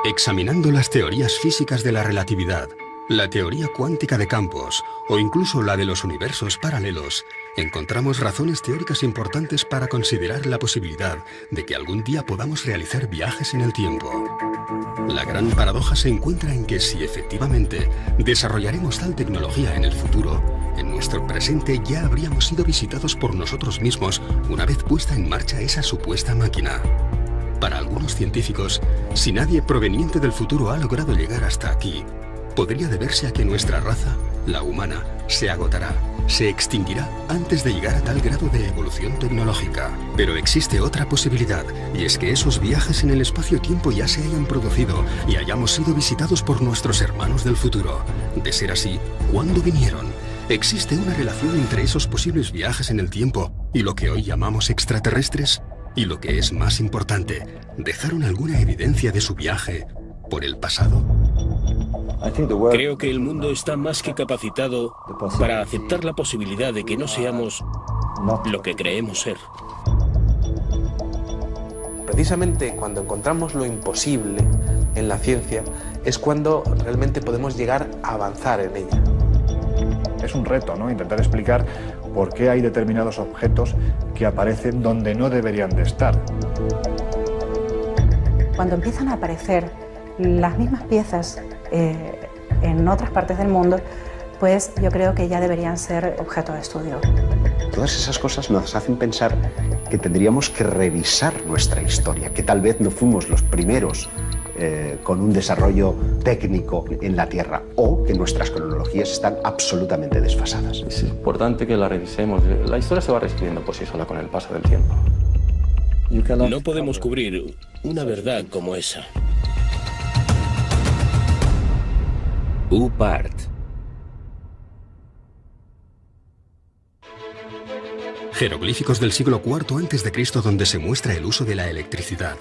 Examinando las teorías físicas de la relatividad, la teoría cuántica de campos o incluso la de los universos paralelos, encontramos razones teóricas importantes para considerar la posibilidad de que algún día podamos realizar viajes en el tiempo. La gran paradoja se encuentra en que si efectivamente desarrollaremos tal tecnología en el futuro, en nuestro presente ya habríamos sido visitados por nosotros mismos una vez puesta en marcha esa supuesta máquina. Para algunos científicos, si nadie proveniente del futuro ha logrado llegar hasta aquí, podría deberse a que nuestra raza, la humana, se agotará, se extinguirá antes de llegar a tal grado de evolución tecnológica. Pero existe otra posibilidad, y es que esos viajes en el espacio-tiempo ya se hayan producido y hayamos sido visitados por nuestros hermanos del futuro. De ser así, ¿cuándo vinieron? ¿Existe una relación entre esos posibles viajes en el tiempo y lo que hoy llamamos extraterrestres? Y lo que es más importante, ¿dejaron alguna evidencia de su viaje por el pasado? Creo que el mundo está más que capacitado para aceptar la posibilidad de que no seamos lo que creemos ser. Precisamente cuando encontramos lo imposible en la ciencia es cuando realmente podemos llegar a avanzar en ella. Es un reto, ¿no? Intentar explicar por qué hay determinados objetos que aparecen donde no deberían de estar. Cuando empiezan a aparecer las mismas piezas en otras partes del mundo, pues yo creo que ya deberían ser objeto de estudio. Todas esas cosas nos hacen pensar que tendríamos que revisar nuestra historia, que tal vez no fuimos los primeros con un desarrollo técnico en la Tierra, o que nuestras cronologías están absolutamente desfasadas. Es importante que la revisemos. La historia se va reescribiendo por sí sola con el paso del tiempo. No podemos cubrir una verdad como esa. UPART. Jeroglíficos del siglo IV a.C. donde se muestra el uso de la electricidad.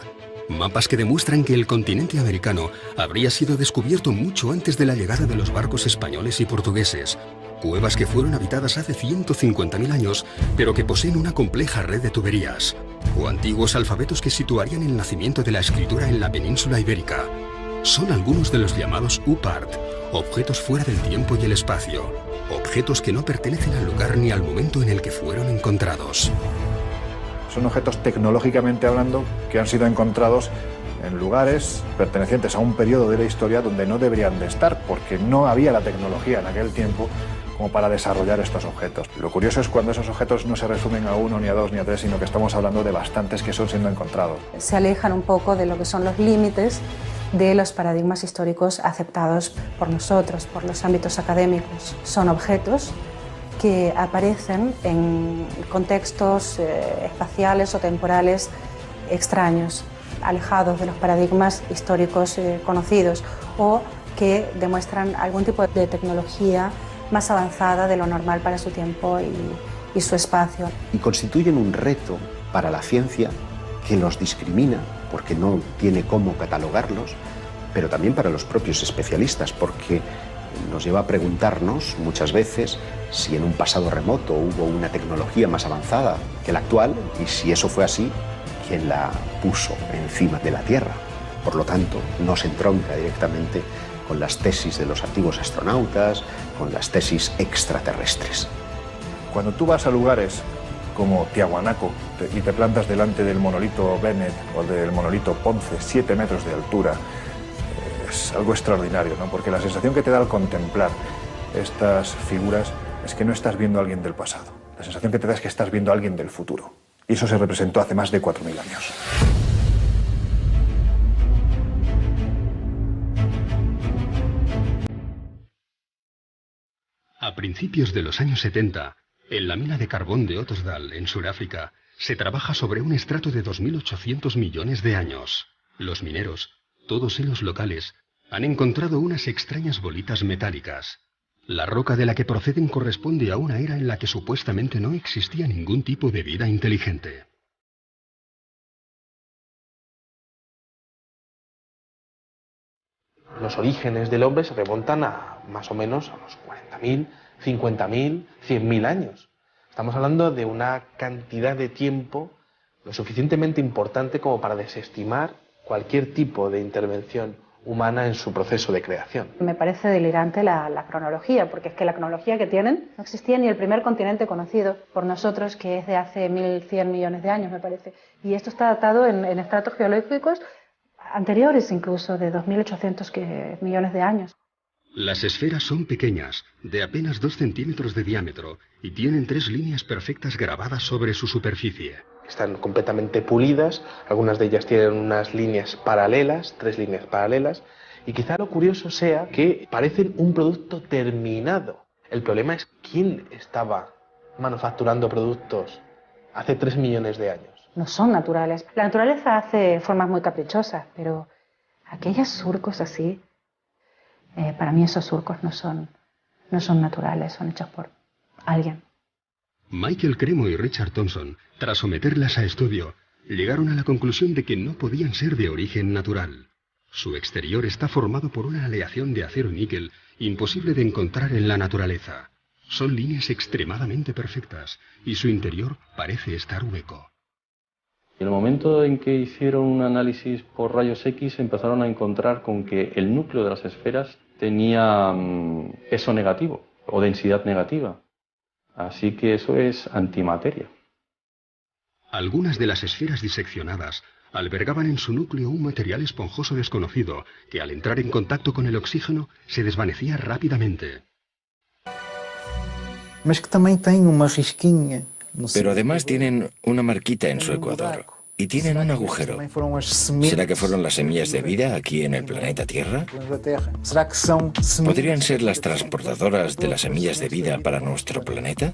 Mapas que demuestran que el continente americano habría sido descubierto mucho antes de la llegada de los barcos españoles y portugueses. Cuevas que fueron habitadas hace 150.000 años, pero que poseen una compleja red de tuberías. O antiguos alfabetos que situarían el nacimiento de la escritura en la península ibérica. Son algunos de los llamados UPART, objetos fuera del tiempo y el espacio. Objetos que no pertenecen al lugar ni al momento en el que fueron encontrados. Son objetos tecnológicamente hablando que han sido encontrados en lugares pertenecientes a un periodo de la historia donde no deberían de estar, porque no había la tecnología en aquel tiempo como para desarrollar estos objetos. Lo curioso es cuando esos objetos no se resumen a uno, ni a dos, ni a tres, sino que estamos hablando de bastantes que son siendo encontrados. Se alejan un poco de lo que son los límites de los paradigmas históricos aceptados por nosotros, por los ámbitos académicos. Son objetos que aparecen en contextos espaciales o temporales extraños, alejados de los paradigmas históricos conocidos, o que demuestran algún tipo de tecnología más avanzada de lo normal para su tiempo y su espacio. Y constituyen un reto para la ciencia que los discrimina, porque no tiene cómo catalogarlos, pero también para los propios especialistas, porque nos lleva a preguntarnos muchas veces si en un pasado remoto hubo una tecnología más avanzada que la actual, y si eso fue así, ¿quién la puso encima de la Tierra? Por lo tanto, no se entronca directamente con las tesis de los antiguos astronautas, con las tesis extraterrestres. Cuando tú vas a lugares como Tiahuanaco y te plantas delante del monolito Bennett o del monolito Ponce, 7 metros de altura, es algo extraordinario, ¿no? Porque la sensación que te da al contemplar estas figuras es que no estás viendo a alguien del pasado. La sensación que te da es que estás viendo a alguien del futuro. Y eso se representó hace más de 4.000 años. A principios de los años 70, en la mina de carbón de Ottosdal, en Sudáfrica, se trabaja sobre un estrato de 2.800 millones de años. Los mineros, todos ellos locales, han encontrado unas extrañas bolitas metálicas. La roca de la que proceden corresponde a una era en la que supuestamente no existía ningún tipo de vida inteligente. Los orígenes del hombre se remontan a más o menos a los 40.000, 50.000, 100.000 años. Estamos hablando de una cantidad de tiempo lo suficientemente importante como para desestimar cualquier tipo de intervención humana en su proceso de creación. Me parece delirante la cronología, porque es que la cronología que tienen no existía ni el primer continente conocido por nosotros, que es de hace 1.100 millones de años, me parece. Y esto está datado en estratos geológicos anteriores incluso, de 2.800 millones de años. Las esferas son pequeñas, de apenas 2 centímetros de diámetro, y tienen 3 líneas perfectas grabadas sobre su superficie. Están completamente pulidas, algunas de ellas tienen unas líneas paralelas, 3 líneas paralelas, y quizá lo curioso sea que parecen un producto terminado. El problema es quién estaba manufacturando productos hace 3 millones de años. No son naturales. La naturaleza hace formas muy caprichosas, pero aquellos surcos así, para mí esos surcos no son naturales, son hechos por alguien. Michael Cremo y Richard Thompson, tras someterlas a estudio, llegaron a la conclusión de que no podían ser de origen natural. Su exterior está formado por una aleación de acero y níquel imposible de encontrar en la naturaleza. Son líneas extremadamente perfectas y su interior parece estar hueco. En el momento en que hicieron un análisis por rayos X, empezaron a encontrar con que el núcleo de las esferas tenía peso negativo o densidad negativa. Así que eso es antimateria. Algunas de las esferas diseccionadas albergaban en su núcleo un material esponjoso desconocido que al entrar en contacto con el oxígeno se desvanecía rápidamente. Pero además tienen una marquita en su ecuador y tienen un agujero. ¿Será que fueron las semillas de vida aquí en el planeta Tierra? ¿Podrían ser las transportadoras de las semillas de vida para nuestro planeta?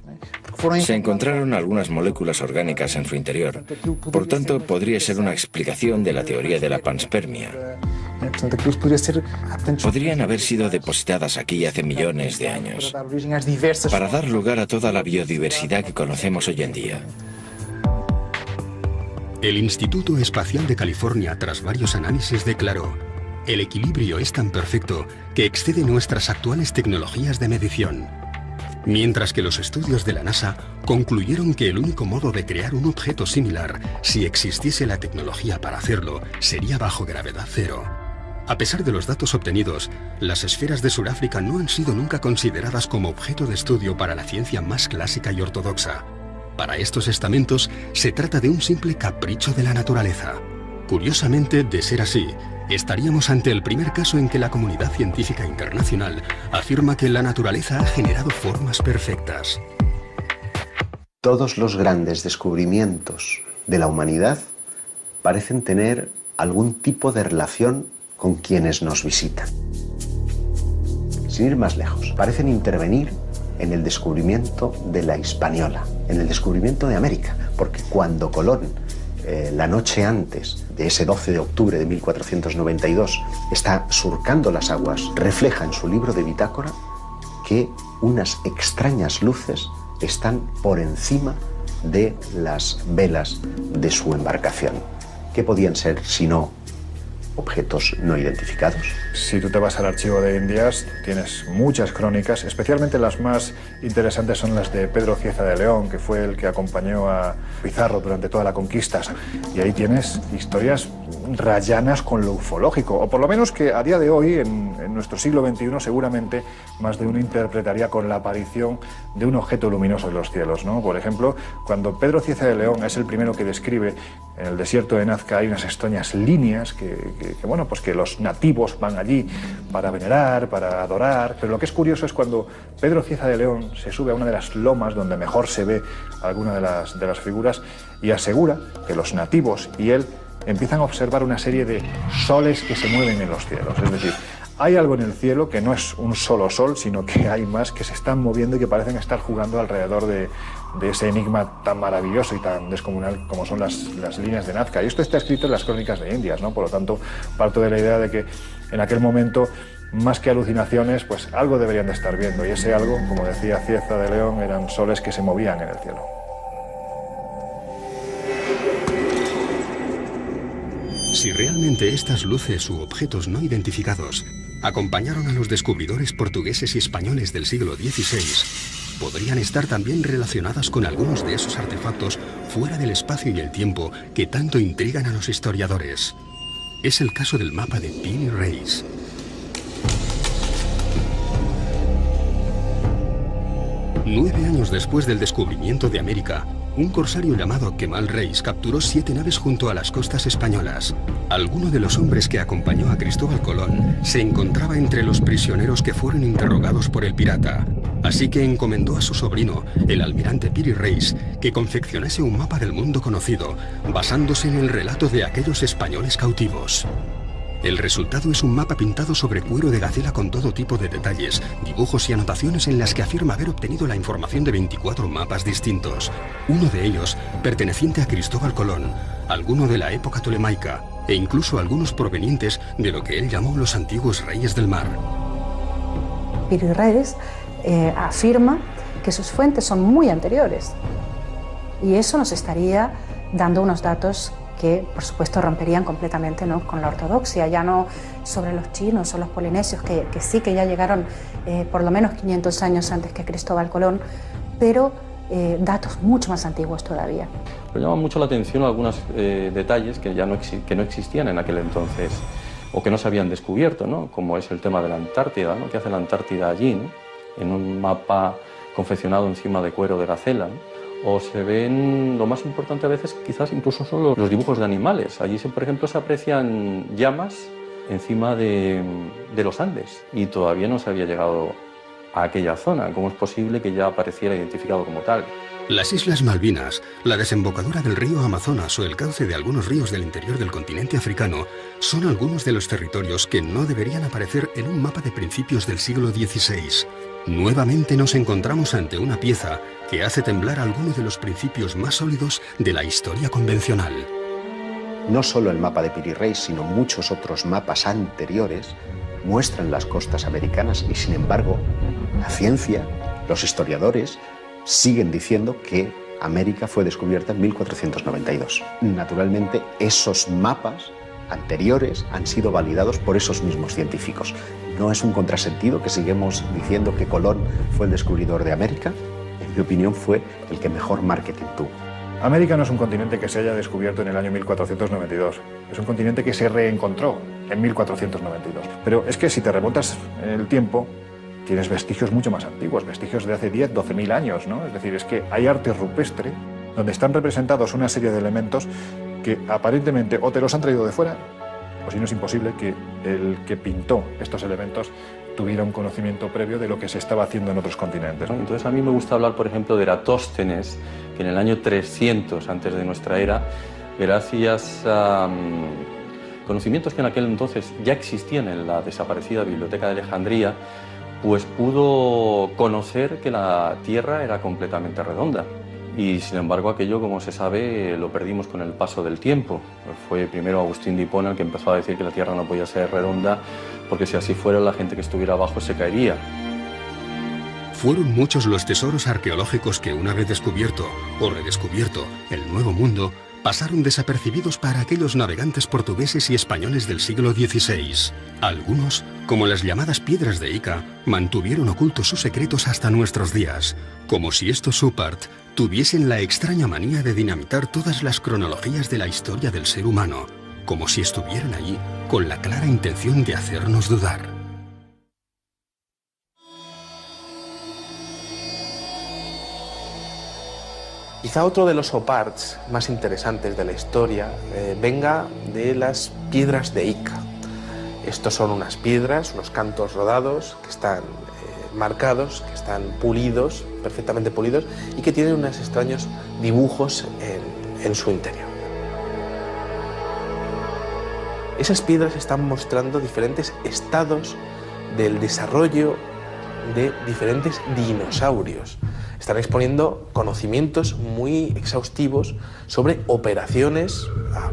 Se encontraron algunas moléculas orgánicas en su interior. Por tanto, podría ser una explicación de la teoría de la panspermia. Podrían haber sido depositadas aquí hace millones de años, para dar lugar a toda la biodiversidad que conocemos hoy en día. El Instituto Espacial de California, tras varios análisis, declaró: el equilibrio es tan perfecto que excede nuestras actuales tecnologías de medición. Mientras que los estudios de la NASA concluyeron que el único modo de crear un objeto similar, si existiese la tecnología para hacerlo, sería bajo gravedad cero. A pesar de los datos obtenidos, las esferas de Sudáfrica no han sido nunca consideradas como objeto de estudio para la ciencia más clásica y ortodoxa. Para estos estamentos, se trata de un simple capricho de la naturaleza. Curiosamente, de ser así, estaríamos ante el primer caso en que la comunidad científica internacional afirma que la naturaleza ha generado formas perfectas. Todos los grandes descubrimientos de la humanidad parecen tener algún tipo de relación con quienes nos visitan. Sin ir más lejos, parecen intervenir en el descubrimiento de la Hispaniola, en el descubrimiento de América, porque cuando Colón, la noche antes de ese 12 de octubre de 1492, está surcando las aguas, refleja en su libro de bitácora que unas extrañas luces están por encima de las velas de su embarcación. ¿Qué podían ser sino objetos no identificados? Si tú te vas al archivo de Indias, tienes muchas crónicas, especialmente las más interesantes son las de Pedro Cieza de León, que fue el que acompañó a Pizarro durante toda la conquista. Y ahí tienes historias rayanas con lo ufológico, o por lo menos que a día de hoy, en nuestro siglo XXI, seguramente más de uno interpretaría con la aparición de un objeto luminoso en los cielos, ¿no? Por ejemplo, cuando Pedro Cieza de León es el primero que describe en el desierto de Nazca, hay unas extrañas líneas que los nativos van allí para venerar, para adorar. Pero lo que es curioso es cuando Pedro Cieza de León se sube a una de las lomas donde mejor se ve alguna de las figuras y asegura que los nativos y él empiezan a observar una serie de soles que se mueven en los cielos. Es decir, hay algo en el cielo que no es un solo sol, sino que hay más que se están moviendo y que parecen estar jugando alrededor de ese enigma tan maravilloso y tan descomunal como son las líneas de Nazca. Y esto está escrito en las crónicas de Indias, ¿no? Por lo tanto, parto de la idea de que en aquel momento, más que alucinaciones, pues algo deberían de estar viendo. Y ese algo, como decía Cieza de León, eran soles que se movían en el cielo. Si realmente estas luces u objetos no identificados acompañaron a los descubridores portugueses y españoles del siglo XVI, podrían estar también relacionadas con algunos de esos artefactos fuera del espacio y el tiempo que tanto intrigan a los historiadores. Es el caso del mapa de Piri Reis. Nueve años después del descubrimiento de América, un corsario llamado Kemal Reis capturó 7 naves junto a las costas españolas. Alguno de los hombres que acompañó a Cristóbal Colón se encontraba entre los prisioneros que fueron interrogados por el pirata. Así que encomendó a su sobrino, el almirante Piri Reis, que confeccionase un mapa del mundo conocido, basándose en el relato de aquellos españoles cautivos. El resultado es un mapa pintado sobre cuero de gacela con todo tipo de detalles, dibujos y anotaciones en las que afirma haber obtenido la información de 24 mapas distintos. Uno de ellos perteneciente a Cristóbal Colón, alguno de la época tolemaica e incluso algunos provenientes de lo que él llamó los antiguos reyes del mar. Piri Reis afirma que sus fuentes son muy anteriores y eso nos estaría dando unos datos que, por supuesto, romperían completamente, ¿no?, con la ortodoxia, ya no sobre los chinos o los polinesios, que sí que ya llegaron por lo menos 500 años antes que Cristóbal Colón, pero datos mucho más antiguos todavía. Pero llama mucho la atención algunos detalles que ya no existían en aquel entonces o que no se habían descubierto, ¿no?, como es el tema de la Antártida, ¿no?, que hace la Antártida allí, ¿no?, en un mapa confeccionado encima de cuero de gacela, ¿no? O se ven, lo más importante a veces quizás incluso son los dibujos de animales. Allí, por ejemplo, se aprecian llamas encima de los Andes y todavía no se había llegado a aquella zona. ¿Cómo es posible que ya apareciera identificado como tal? Las Islas Malvinas, la desembocadura del río Amazonas o el cauce de algunos ríos del interior del continente africano son algunos de los territorios que no deberían aparecer en un mapa de principios del siglo XVI. Nuevamente nos encontramos ante una pieza que hace temblar alguno de los principios más sólidos de la historia convencional. No solo el mapa de Piri Reis, sino muchos otros mapas anteriores muestran las costas americanas y, sin embargo, la ciencia, los historiadores, siguen diciendo que América fue descubierta en 1492. Naturalmente, esos mapas anteriores han sido validados por esos mismos científicos. No es un contrasentido que sigamos diciendo que Colón fue el descubridor de América. En mi opinión, fue el que mejor marketing tuvo. América no es un continente que se haya descubierto en el año 1492. Es un continente que se reencontró en 1492. Pero es que si te remontas en el tiempo, tienes vestigios mucho más antiguos, vestigios de hace 10, 12.000 años, ¿no? Es decir, es que hay arte rupestre donde están representados una serie de elementos que aparentemente o te los han traído de fuera, o si no es imposible que el que pintó estos elementos tuviera un conocimiento previo de lo que se estaba haciendo en otros continentes, ¿no? Entonces a mí me gusta hablar, por ejemplo, de Eratóstenes, que en el año 300 antes de nuestra era, gracias a conocimientos que en aquel entonces ya existían en la desaparecida Biblioteca de Alejandría, pues pudo conocer que la Tierra era completamente redonda. Y sin embargo aquello, como se sabe, lo perdimos con el paso del tiempo. Fue primero Agustín de Hipona el que empezó a decir que la Tierra no podía ser redonda, porque si así fuera la gente que estuviera abajo se caería. Fueron muchos los tesoros arqueológicos que, una vez descubierto o redescubierto el Nuevo Mundo, pasaron desapercibidos para aquellos navegantes portugueses y españoles del siglo XVI. Algunos, como las llamadas piedras de Ica, mantuvieron ocultos sus secretos hasta nuestros días, como si estos Supart tuviesen la extraña manía de dinamitar todas las cronologías de la historia del ser humano, como si estuvieran allí con la clara intención de hacernos dudar. Quizá otro de los oparts más interesantes de la historia venga de las piedras de Ica. Estos son unas piedras, unos cantos rodados que están marcados, que están pulidos, perfectamente pulidos, y que tienen unos extraños dibujos en su interior. Esas piedras están mostrando diferentes estados del desarrollo de diferentes dinosaurios. Están exponiendo conocimientos muy exhaustivos sobre operaciones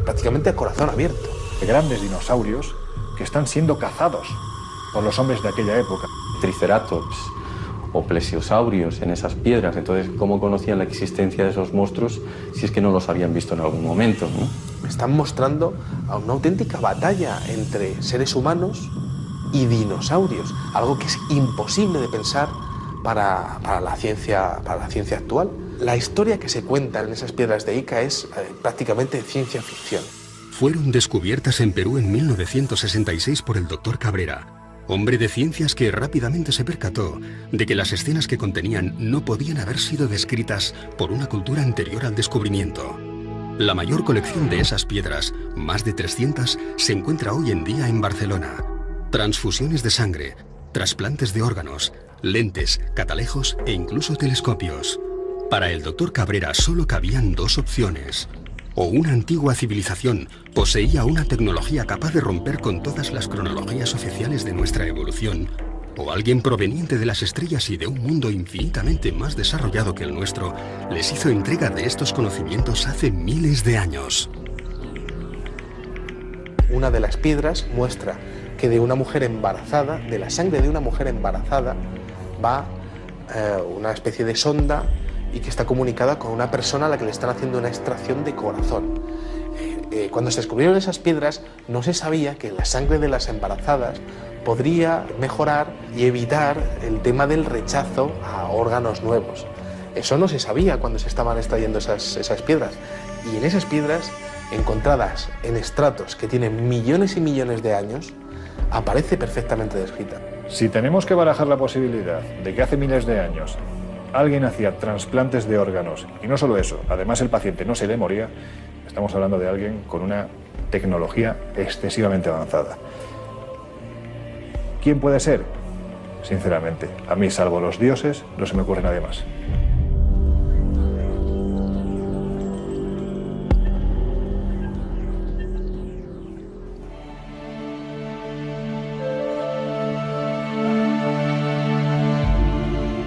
prácticamente a corazón abierto. Grandes dinosaurios que están siendo cazados por los hombres de aquella época. Triceratops o plesiosaurios en esas piedras. Entonces, ¿cómo conocían la existencia de esos monstruos si es que no los habían visto en algún momento, ¿no? Están mostrando a una auténtica batalla entre seres humanos y dinosaurios, algo que es imposible de pensar para la ciencia actual. La historia que se cuenta en esas piedras de Ica es prácticamente ciencia ficción. fueron descubiertas en Perú en 1966 por el Dr. Cabrera, hombre de ciencias que rápidamente se percató de que las escenas que contenían no podían haber sido descritas por una cultura anterior al descubrimiento. La mayor colección de esas piedras, más de 300, se encuentra hoy en día en Barcelona. Transfusiones de sangre, trasplantes de órganos, lentes, catalejos e incluso telescopios. Para el Dr. Cabrera solo cabían dos opciones. O una antigua civilización poseía una tecnología capaz de romper con todas las cronologías oficiales de nuestra evolución, o alguien proveniente de las estrellas y de un mundo infinitamente más desarrollado que el nuestro les hizo entrega de estos conocimientos hace miles de años. Una de las piedras muestra que de una mujer embarazada, de la sangre de una mujer embarazada, va una especie de sonda y que está comunicada con una persona a la que le están haciendo una extracción de corazón. Cuando se descubrieron esas piedras, no se sabía que la sangre de las embarazadas podría mejorar y evitar el tema del rechazo a órganos nuevos. Eso no se sabía cuando se estaban extrayendo esas piedras. Y en esas piedras, encontradas en estratos que tienen millones y millones de años, aparece perfectamente descrita. Si tenemos que barajar la posibilidad de que hace miles de años alguien hacía trasplantes de órganos, y no solo eso, además el paciente no se le moría, estamos hablando de alguien con una tecnología excesivamente avanzada. ¿Quién puede ser? Sinceramente, a mí, salvo los dioses, no se me ocurre nadie más.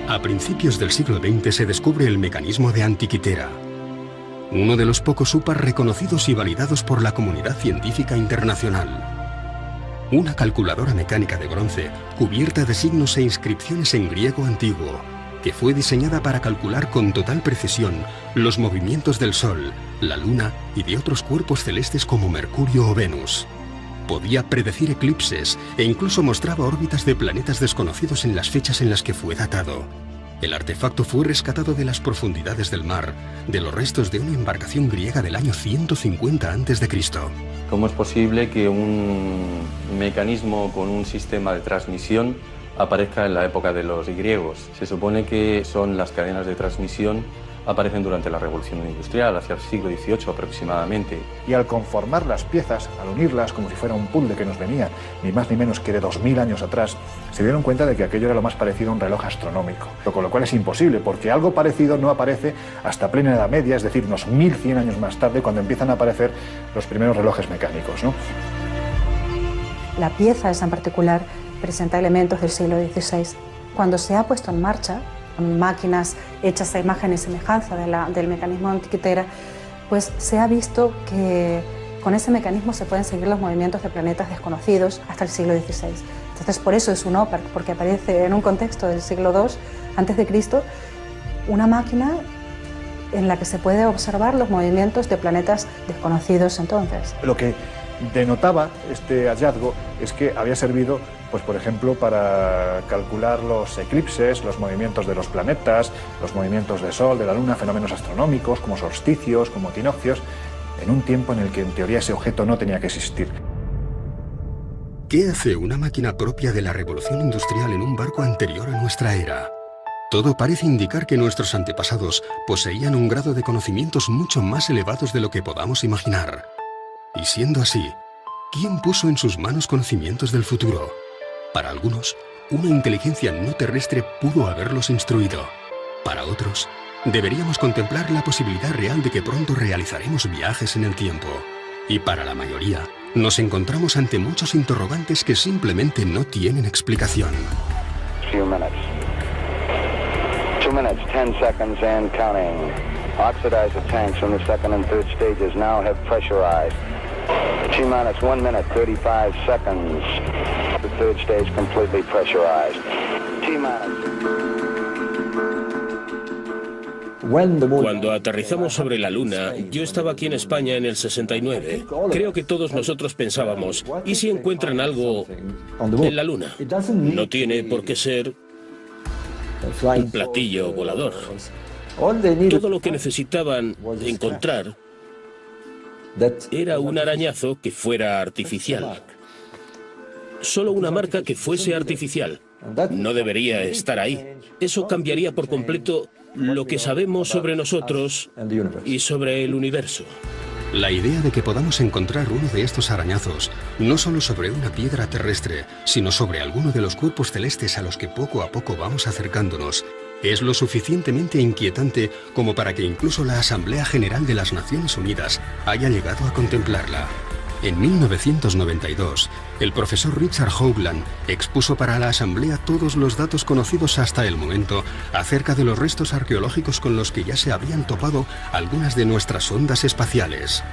A principios del siglo XX se descubre el mecanismo de Antikythera, uno de los pocos UPAs reconocidos y validados por la comunidad científica internacional. Una calculadora mecánica de bronce cubierta de signos e inscripciones en griego antiguo, que fue diseñada para calcular con total precisión los movimientos del Sol, la Luna y de otros cuerpos celestes como Mercurio o Venus. Podía predecir eclipses e incluso mostraba órbitas de planetas desconocidos en las fechas en las que fue datado. El artefacto fue rescatado de las profundidades del mar, de los restos de una embarcación griega del año 150 a.C. ¿Cómo es posible que un mecanismo con un sistema de transmisión aparezca en la época de los griegos? Se supone que son las cadenas de transmisión aparecen durante la Revolución Industrial, hacia el siglo XVIII aproximadamente. Y al conformar las piezas, al unirlas como si fuera un puzzle que nos venía ni más ni menos que de 2000 años atrás, se dieron cuenta de que aquello era lo más parecido a un reloj astronómico. Con lo cual es imposible, porque algo parecido no aparece hasta plena Edad Media, es decir, unos 1100 años más tarde, cuando empiezan a aparecer los primeros relojes mecánicos, ¿no? La pieza esa en particular presenta elementos del siglo XVI. Cuando se ha puesto en marcha, máquinas hechas a imagen y semejanza del mecanismo de Antikythera, pues se ha visto que con ese mecanismo se pueden seguir los movimientos de planetas desconocidos hasta el siglo XVI. Entonces, por eso es un OPAR, porque aparece en un contexto del siglo II a.C. una máquina en la que se puede observar los movimientos de planetas desconocidos entonces. Lo que denotaba este hallazgo es que había servido, pues por ejemplo, para calcular los eclipses, los movimientos de los planetas, los movimientos del Sol, de la Luna, fenómenos astronómicos como solsticios, como equinoccios, en un tiempo en el que en teoría ese objeto no tenía que existir. ¿Qué hace una máquina propia de la revolución industrial en un barco anterior a nuestra era? Todo parece indicar que nuestros antepasados poseían un grado de conocimientos mucho más elevados de lo que podamos imaginar. Y siendo así, ¿quién puso en sus manos conocimientos del futuro? Para algunos, una inteligencia no terrestre pudo haberlos instruido. Para otros, deberíamos contemplar la posibilidad real de que pronto realizaremos viajes en el tiempo. Y para la mayoría, nos encontramos ante muchos interrogantes que simplemente no tienen explicación. 2 minutes. 2 minutes, 10 seconds and counting. Oxidize the tanks from the second and third stages. Now have pressurized. T-minus 1 minute, 35 seconds. The third stage completely pressurized. T-minus. Cuando aterrizamos sobre la Luna, yo estaba aquí en España en el 69. Creo que todos nosotros pensábamos, ¿y si encuentran algo en la Luna? No tiene por qué ser un platillo volador. Todo lo que necesitaban encontrar Era un arañazo que fuera artificial. Solo una marca que fuese artificial. No debería estar ahí. Eso cambiaría por completo lo que sabemos sobre nosotros y sobre el universo. La idea de que podamos encontrar uno de estos arañazos, no solo sobre una piedra terrestre, sino sobre alguno de los cuerpos celestes a los que poco a poco vamos acercándonos, es lo suficientemente inquietante como para que incluso la Asamblea General de las Naciones Unidas haya llegado a contemplarla. En 1992, el profesor Richard Hoagland expuso para la Asamblea todos los datos conocidos hasta el momento acerca de los restos arqueológicos con los que ya se habían topado algunas de nuestras sondas espaciales.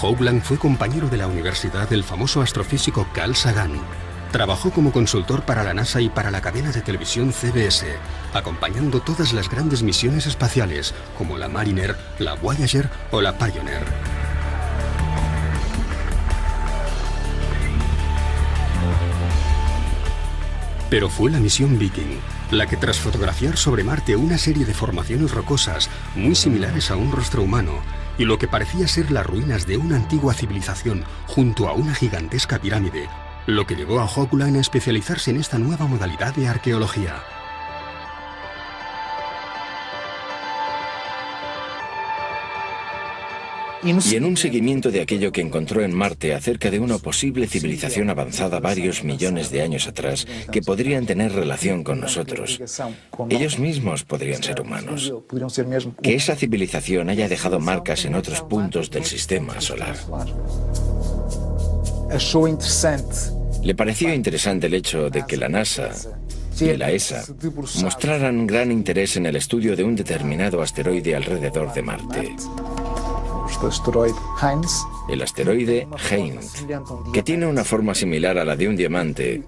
Hoagland fue compañero de la universidad del famoso astrofísico Carl Sagan. Trabajó como consultor para la NASA y para la cadena de televisión CBS, acompañando todas las grandes misiones espaciales, como la Mariner, la Voyager o la Pioneer. Pero fue la misión Viking la que, tras fotografiar sobre Marte una serie de formaciones rocosas muy similares a un rostro humano y lo que parecía ser las ruinas de una antigua civilización junto a una gigantesca pirámide, lo que llevó a Hoagland a especializarse en esta nueva modalidad de arqueología. Y en un seguimiento de aquello que encontró en Marte acerca de una posible civilización avanzada varios millones de años atrás que podrían tener relación con nosotros. Ellos mismos podrían ser humanos. Que esa civilización haya dejado marcas en otros puntos del sistema solar. Le pareció interesante el hecho de que la NASA y la ESA mostraran gran interés en el estudio de un determinado asteroide alrededor de Marte. El asteroide Heinz, que tiene una forma similar a la de un diamante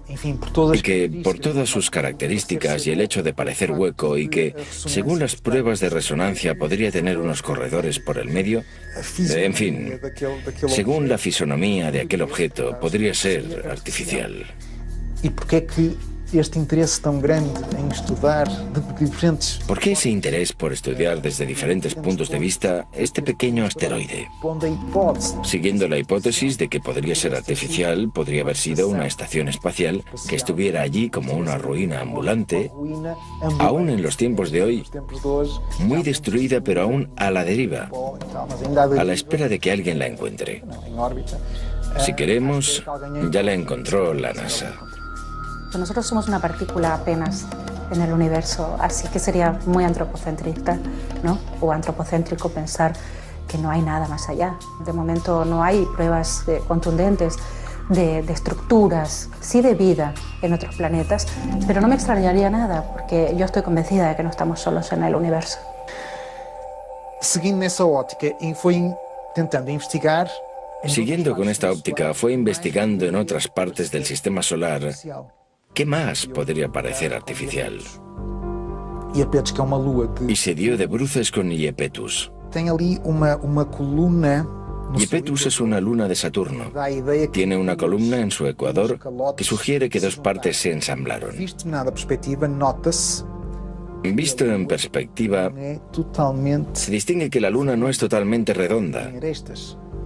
y que, por todas sus características y el hecho de parecer hueco y que, según las pruebas de resonancia, podría tener unos corredores por el medio, en fin, según la fisonomía de aquel objeto, podría ser artificial. ¿Por qué ese interés por estudiar desde diferentes puntos de vista este pequeño asteroide? Siguiendo la hipótesis de que podría ser artificial, podría haber sido una estación espacial que estuviera allí como una ruina ambulante, aún en los tiempos de hoy, muy destruida pero aún a la deriva, a la espera de que alguien la encuentre. Si queremos, ya la encontró la NASA. Nosotros somos una partícula apenas en el universo, así que sería muy antropocentrista, ¿no? O antropocéntrico pensar que no hay nada más allá. De momento no hay pruebas contundentes de estructuras, sí de vida en otros planetas, pero no me extrañaría nada porque yo estoy convencida de que no estamos solos en el universo. Siguiendo con esta óptica, fue investigando en otras partes del sistema solar qué más podría parecer artificial. Y se dio de bruces con Iapetus. Iapetus es una luna de Saturno. Tiene una columna en su ecuador que sugiere que dos partes se ensamblaron. Visto en perspectiva, se distingue que la luna no es totalmente redonda.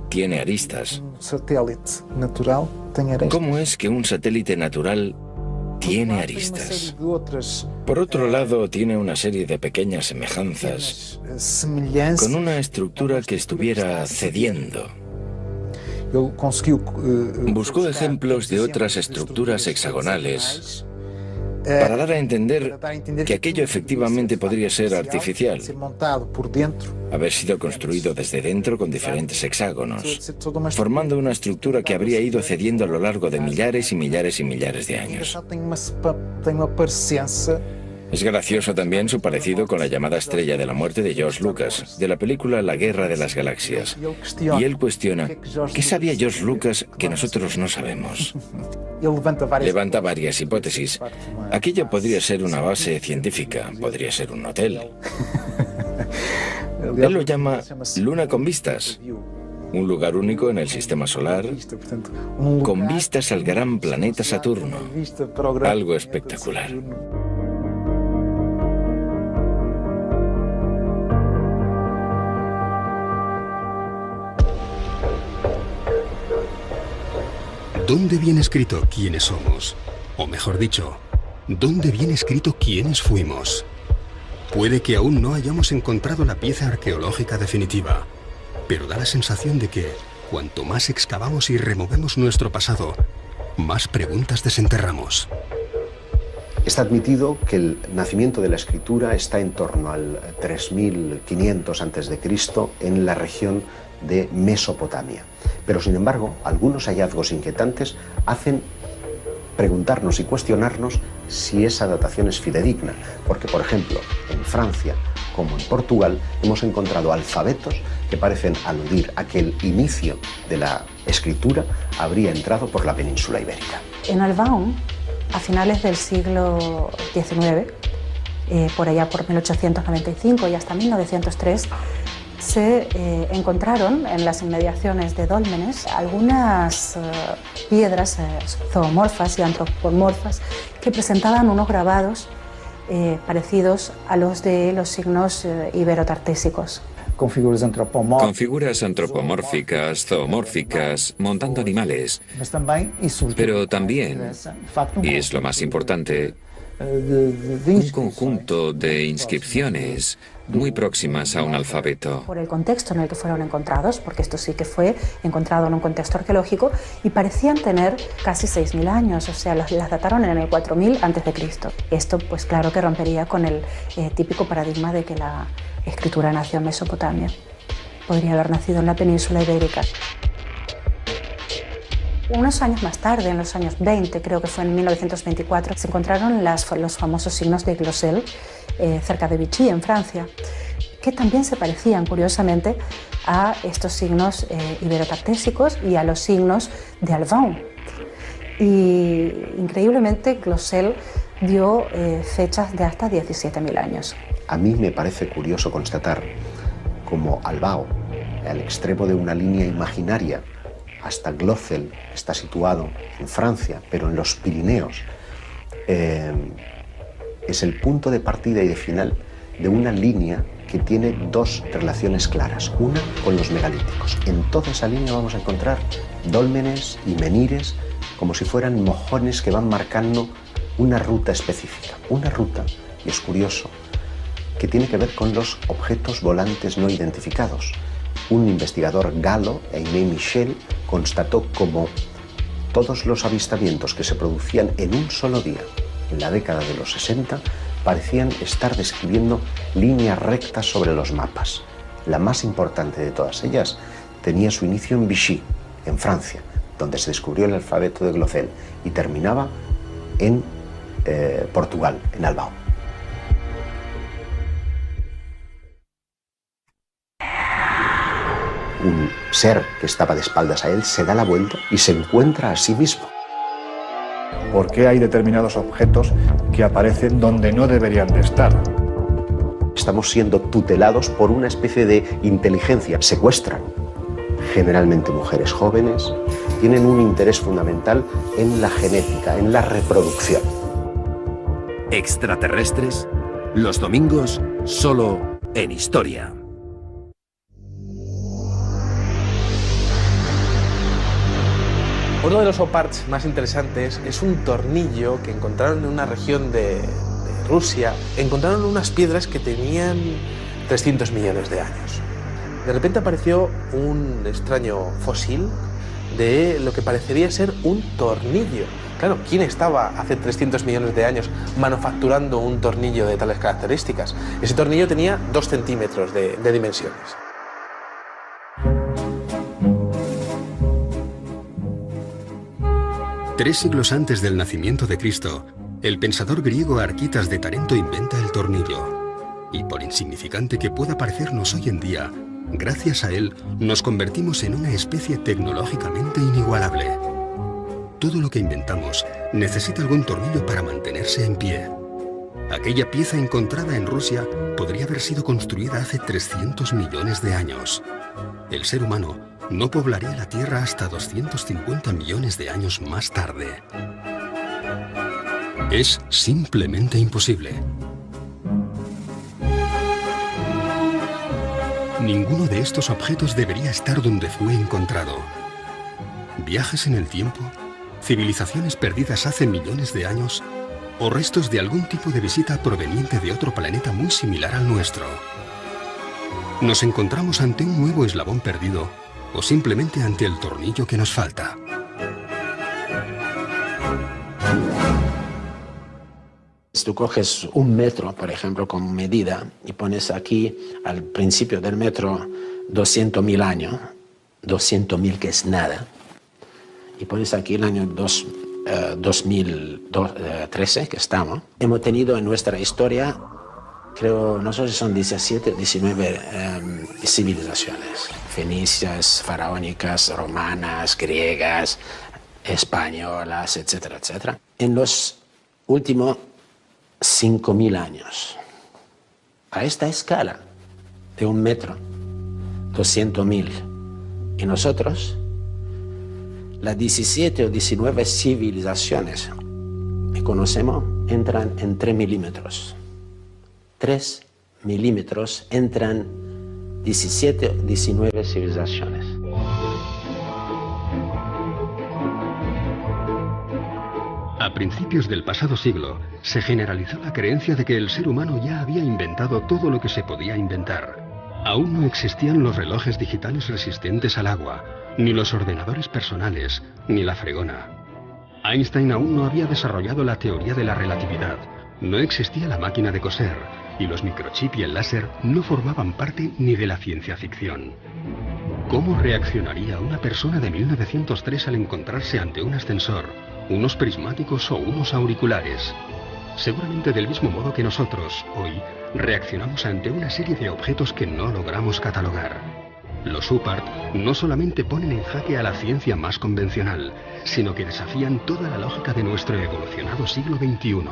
Tiene aristas. ¿Cómo es que un satélite natural tiene aristas? Por otro lado, tiene una serie de pequeñas semejanzas con una estructura que estuviera cediendo. Buscó ejemplos de otras estructuras hexagonales para dar a entender que aquello efectivamente podría ser artificial, haber sido construido desde dentro con diferentes hexágonos, formando una estructura que habría ido cediendo a lo largo de millares y millares y millares de años. Es gracioso también su parecido con la llamada Estrella de la Muerte de George Lucas, de la película La Guerra de las Galaxias. Y él cuestiona, ¿qué sabía George Lucas que nosotros no sabemos? Levanta varias hipótesis. Aquello podría ser una base científica, podría ser un hotel. Él lo llama Luna con vistas. Un lugar único en el sistema solar, con vistas al gran planeta Saturno. Algo espectacular. ¿Dónde viene escrito quiénes somos? O mejor dicho, ¿dónde viene escrito quiénes fuimos? Puede que aún no hayamos encontrado la pieza arqueológica definitiva, pero da la sensación de que, cuanto más excavamos y removemos nuestro pasado, más preguntas desenterramos. Está admitido que el nacimiento de la escritura está en torno al 3500 a.C. en la región de Mesopotamia. Pero sin embargo, algunos hallazgos inquietantes hacen preguntarnos y cuestionarnos si esa datación es fidedigna, porque por ejemplo, en Francia como en Portugal hemos encontrado alfabetos que parecen aludir a que el inicio de la escritura habría entrado por la península ibérica. En Albaon, a finales del siglo XIX, por allá por 1895 y hasta 1903, se encontraron en las inmediaciones de Dólmenes algunas piedras zoomorfas y antropomorfas que presentaban unos grabados parecidos a los de los signos iberotartésicos. Con figuras antropomórficas, zoomórficas, montando animales. Pero también, y es lo más importante, un conjunto de inscripciones muy próximas a un alfabeto. Por el contexto en el que fueron encontrados, porque esto sí que fue encontrado en un contexto arqueológico, y parecían tener casi 6.000 años, o sea, las dataron en el 4000 a.C. Esto, pues claro que rompería con el típico paradigma de que la escritura nació en Mesopotamia. Podría haber nacido en la península ibérica. Unos años más tarde, en los años 20, creo que fue en 1924, se encontraron los famosos signos de Glosel cerca de Vichy, en Francia, que también se parecían, curiosamente, a estos signos iberotartésicos y a los signos de Albaon. Y increíblemente, Glosel dio fechas de hasta 17.000 años. A mí me parece curioso constatar cómo Albaon, al extremo de una línea imaginaria, hasta Glosel, está situado en Francia, pero en los Pirineos, es el punto de partida y de final de una línea que tiene dos relaciones claras. Una con los megalíticos. En toda esa línea vamos a encontrar dólmenes y menires como si fueran mojones que van marcando una ruta específica. Una ruta, y es curioso, que tiene que ver con los objetos volantes no identificados. Un investigador galo, Aimé Michel, constató cómo todos los avistamientos que se producían en un solo día, en la década de los 60, parecían estar describiendo líneas rectas sobre los mapas. La más importante de todas ellas tenía su inicio en Vichy, en Francia, donde se descubrió el alfabeto de Glosel, y terminaba en Portugal, en Albaon. Un ser que estaba de espaldas a él se da la vuelta y se encuentra a sí mismo. ¿Por qué hay determinados objetos que aparecen donde no deberían de estar? Estamos siendo tutelados por una especie de inteligencia. Secuestran generalmente mujeres jóvenes, tienen un interés fundamental en la genética, en la reproducción. Extraterrestres, los domingos, solo en Historia. Uno de los oparts más interesantes es un tornillo que encontraron en una región de Rusia. Encontraron unas piedras que tenían 300 millones de años. De repente apareció un extraño fósil de lo que parecería ser un tornillo. Claro, ¿quién estaba hace 300 millones de años manufacturando un tornillo de tales características? Ese tornillo tenía 2 centímetros de dimensiones. Tres siglos antes del nacimiento de Cristo, el pensador griego Arquitas de Tarento inventa el tornillo. Y por insignificante que pueda parecernos hoy en día, gracias a él nos convertimos en una especie tecnológicamente inigualable. Todo lo que inventamos necesita algún tornillo para mantenerse en pie. Aquella pieza encontrada en Rusia podría haber sido construida hace 300 millones de años. El ser humano no poblaría la Tierra hasta 250 millones de años más tarde. Es simplemente imposible. Ninguno de estos objetos debería estar donde fue encontrado. Viajes en el tiempo civilizaciones perdidas hace millones de años o restos de algún tipo de visita proveniente de otro planeta muy similar al nuestro. ¿Nos encontramos ante un nuevo eslabón perdido o simplemente ante el tornillo que nos falta? Si tú coges un metro, por ejemplo, como medida, y pones aquí al principio del metro 200.000 años, 200.000 que es nada, y pones aquí el año 2013 que estamos, hemos tenido en nuestra historia, creo, no sé si son 17 o 19 civilizaciones, fenicias, faraónicas, romanas, griegas, españolas, etcétera, etcétera. En los últimos 5.000 años, a esta escala de un metro, 200.000, y nosotros, las 17 o 19 civilizaciones que conocemos entran en 3 milímetros. 3 milímetros entran 17 o 19 civilizaciones. A principios del pasado siglo, se generalizó la creencia de que el ser humano ya había inventado todo lo que se podía inventar. Aún no existían los relojes digitales resistentes al agua, ni los ordenadores personales, ni la fregona. Einstein aún no había desarrollado la teoría de la relatividad, no existía la máquina de coser, y los microchips y el láser no formaban parte ni de la ciencia ficción. ¿Cómo reaccionaría una persona de 1903 al encontrarse ante un ascensor, unos prismáticos o unos auriculares? Seguramente del mismo modo que nosotros, hoy, reaccionamos ante una serie de objetos que no logramos catalogar. Los UPART no solamente ponen en jaque a la ciencia más convencional, sino que desafían toda la lógica de nuestro evolucionado siglo XXI.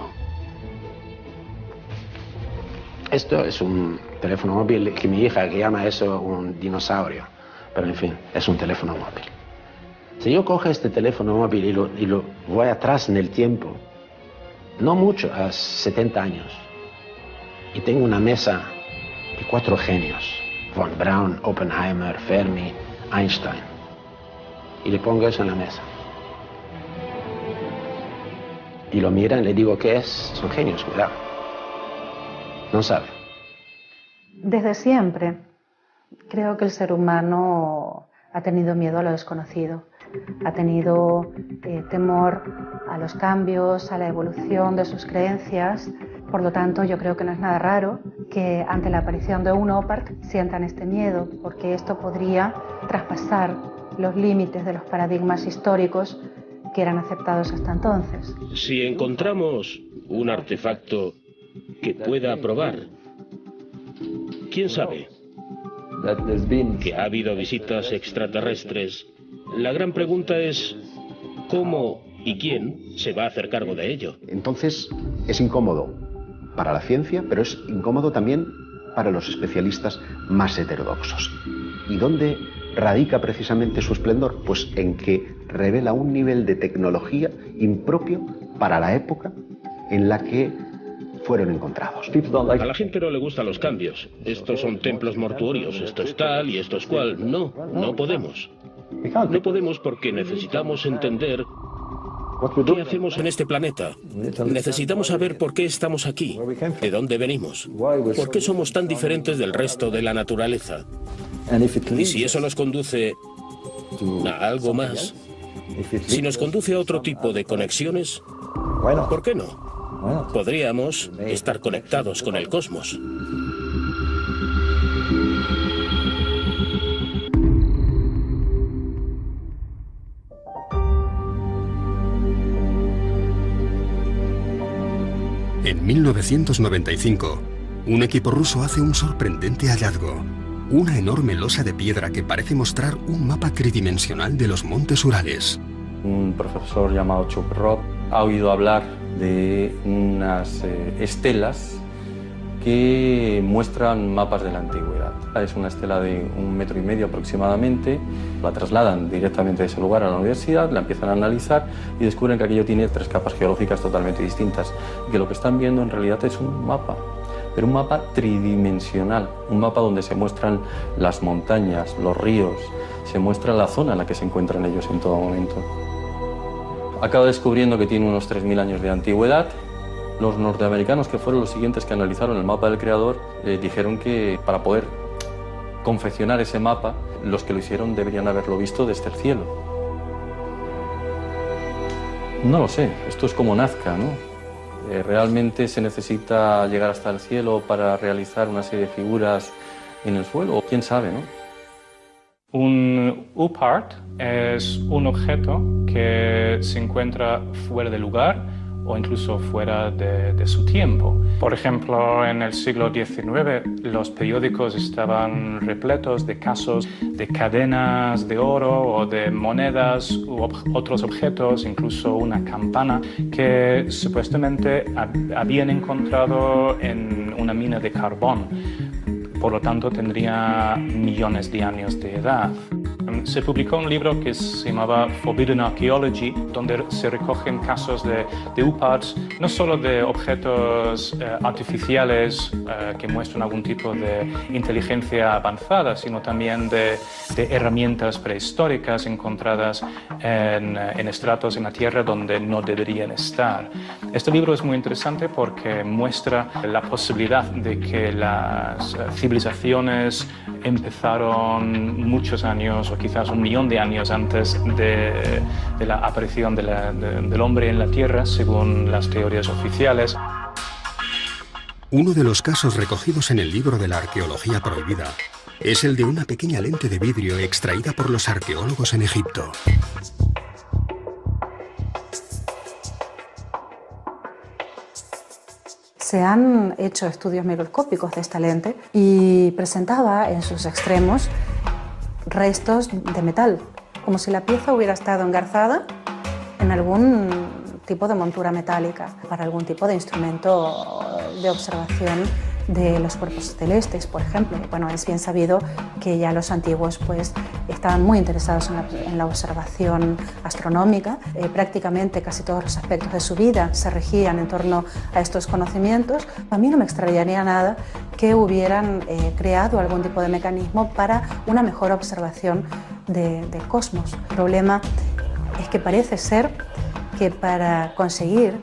Esto es un teléfono móvil que mi hija que llama eso un dinosaurio, pero en fin, es un teléfono móvil. Si yo cojo este teléfono móvil y lo voy atrás en el tiempo, no mucho, a 70 años, y tengo una mesa de 4 genios, Von Braun, Oppenheimer, Fermi, Einstein, y le pongo eso en la mesa. Y lo miran, le digo, ¿qué es? Son genios, cuidado. No sabe. Desde siempre creo que el ser humano ha tenido miedo a lo desconocido, ha tenido temor a los cambios, a la evolución de sus creencias. Por lo tanto, yo creo que no es nada raro que ante la aparición de un OPART sientan este miedo, porque esto podría traspasar los límites de los paradigmas históricos que eran aceptados hasta entonces. Si encontramos un artefacto que pueda probar, ¿quién sabe? Que ha habido visitas extraterrestres. La gran pregunta es ¿cómo y quién se va a hacer cargo de ello? Entonces es incómodo para la ciencia, pero es incómodo también para los especialistas más heterodoxos. ¿Y dónde radica precisamente su esplendor? Pues en que revela un nivel de tecnología impropio para la época en la que fueron encontrados. A la gente no le gustan los cambios. Estos son templos mortuorios, esto es tal y esto es cual. No, no podemos. No podemos porque necesitamos entender qué hacemos en este planeta. Necesitamos saber por qué estamos aquí, de dónde venimos, por qué somos tan diferentes del resto de la naturaleza. Y si eso nos conduce a algo más, si nos conduce a otro tipo de conexiones, ¿por qué no? Podríamos estar conectados con el cosmos. En 1995, un equipo ruso hace un sorprendente hallazgo. Una enorme losa de piedra que parece mostrar un mapa tridimensional de los montes Urales. Un profesor llamado Chuprov ha oído hablar de unas estelas que muestran mapas de la antigüedad. Es una estela de 1,5 metros aproximadamente, la trasladan directamente de ese lugar a la universidad, la empiezan a analizar y descubren que aquello tiene 3 capas geológicas totalmente distintas y que lo que están viendo en realidad es un mapa, pero un mapa tridimensional, un mapa donde se muestran las montañas, los ríos, se muestra la zona en la que se encuentran ellos en todo momento. Acaba descubriendo que tiene unos 3.000 años de antigüedad. Los norteamericanos, que fueron los siguientes que analizaron el mapa del creador, dijeron que para poder confeccionar ese mapa, los que lo hicieron deberían haberlo visto desde el cielo. No lo sé, esto es como Nazca, ¿no? ¿Realmente se necesita llegar hasta el cielo para realizar una serie de figuras en el suelo? ¿Quién sabe, no? Un UPART es un objeto que se encuentra fuera de lugar o incluso fuera de su tiempo. Por ejemplo, en el siglo XIX los periódicos estaban repletos de casos de cadenas de oro o de monedas u otros objetos, incluso una campana que supuestamente habían encontrado en una mina de carbón. Por lo tanto, tendría millones de años de edad. Se publicó un libro que se llamaba Forbidden Archaeology, donde se recogen casos de UPARTs, no solo de objetos artificiales que muestran algún tipo de inteligencia avanzada, sino también de herramientas prehistóricas encontradas en estratos en la Tierra donde no deberían estar. Este libro es muy interesante porque muestra la posibilidad de que las civilizaciones empezaron muchos años o quizás 1 millón de años antes de la aparición del hombre en la Tierra, según las teorías oficiales. Uno de los casos recogidos en el libro de la arqueología prohibida es el de una pequeña lente de vidrio extraída por los arqueólogos en Egipto. Se han hecho estudios microscópicos de esta lente y presentaba en sus extremos restos de metal, como si la pieza hubiera estado engarzada en algún tipo de montura metálica para algún tipo de instrumento de observación de los cuerpos celestes, por ejemplo. Bueno, es bien sabido que ya los antiguos pues, estaban muy interesados en la observación astronómica. Prácticamente casi todos los aspectos de su vida se regían en torno a estos conocimientos. A mí no me extrañaría nada que hubieran creado algún tipo de mecanismo para una mejor observación del cosmos. El problema es que parece ser que para conseguir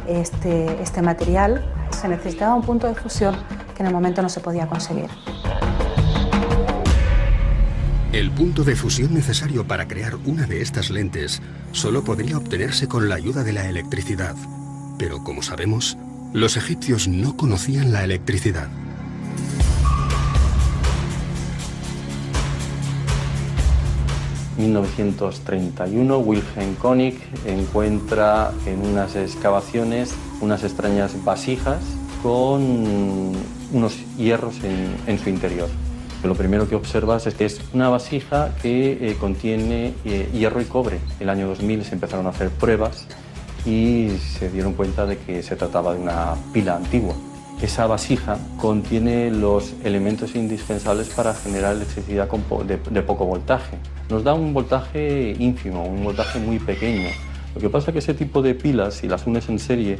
este material se necesitaba un punto de fusión que en el momento no se podía conseguir. El punto de fusión necesario para crear una de estas lentes solo podría obtenerse con la ayuda de la electricidad. Pero como sabemos, los egipcios no conocían la electricidad. En 1931, Wilhelm König encuentra en unas excavaciones unas extrañas vasijas con unos hierros en su interior. Lo primero que observas es que es una vasija que contiene hierro y cobre. En el año 2000 se empezaron a hacer pruebas y se dieron cuenta de que se trataba de una pila antigua. Esa vasija contiene los elementos indispensables para generar electricidad de poco voltaje. Nos da un voltaje ínfimo, un voltaje muy pequeño. Lo que pasa es que ese tipo de pilas, si las unes en serie,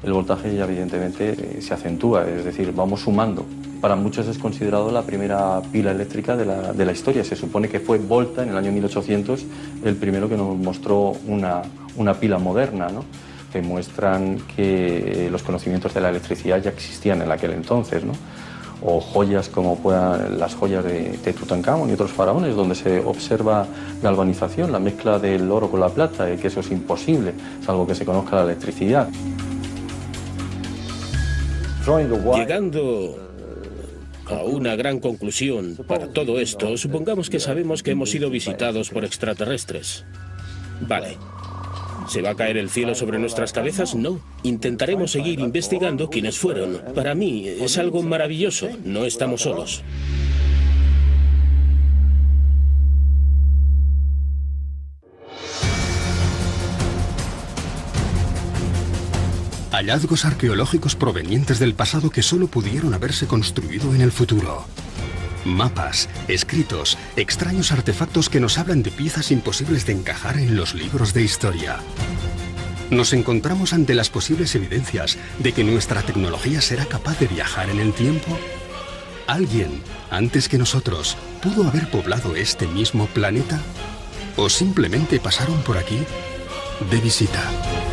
el voltaje ya evidentemente se acentúa, es decir, vamos sumando. Para muchos es considerado la primera pila eléctrica de la historia. Se supone que fue Volta, en el año 1800, el primero que nos mostró una pila moderna, ¿no? Que muestran que los conocimientos de la electricidad ya existían en aquel entonces, ¿no? O joyas como las joyas de Tutankamón y otros faraones, donde se observa galvanización, la mezcla del oro con la plata, y que eso es imposible, salvo que se conozca la electricidad. Llegando a una gran conclusión para todo esto, supongamos que sabemos que hemos sido visitados por extraterrestres. Vale. ¿Se va a caer el cielo sobre nuestras cabezas? No. Intentaremos seguir investigando quiénes fueron. Para mí es algo maravilloso. No estamos solos. Hallazgos arqueológicos provenientes del pasado que solo pudieron haberse construido en el futuro. Mapas, escritos, extraños artefactos que nos hablan de piezas imposibles de encajar en los libros de historia. Nos encontramos ante las posibles evidencias de que nuestra tecnología será capaz de viajar en el tiempo. ¿Alguien, antes que nosotros, pudo haber poblado este mismo planeta? ¿O simplemente pasaron por aquí de visita.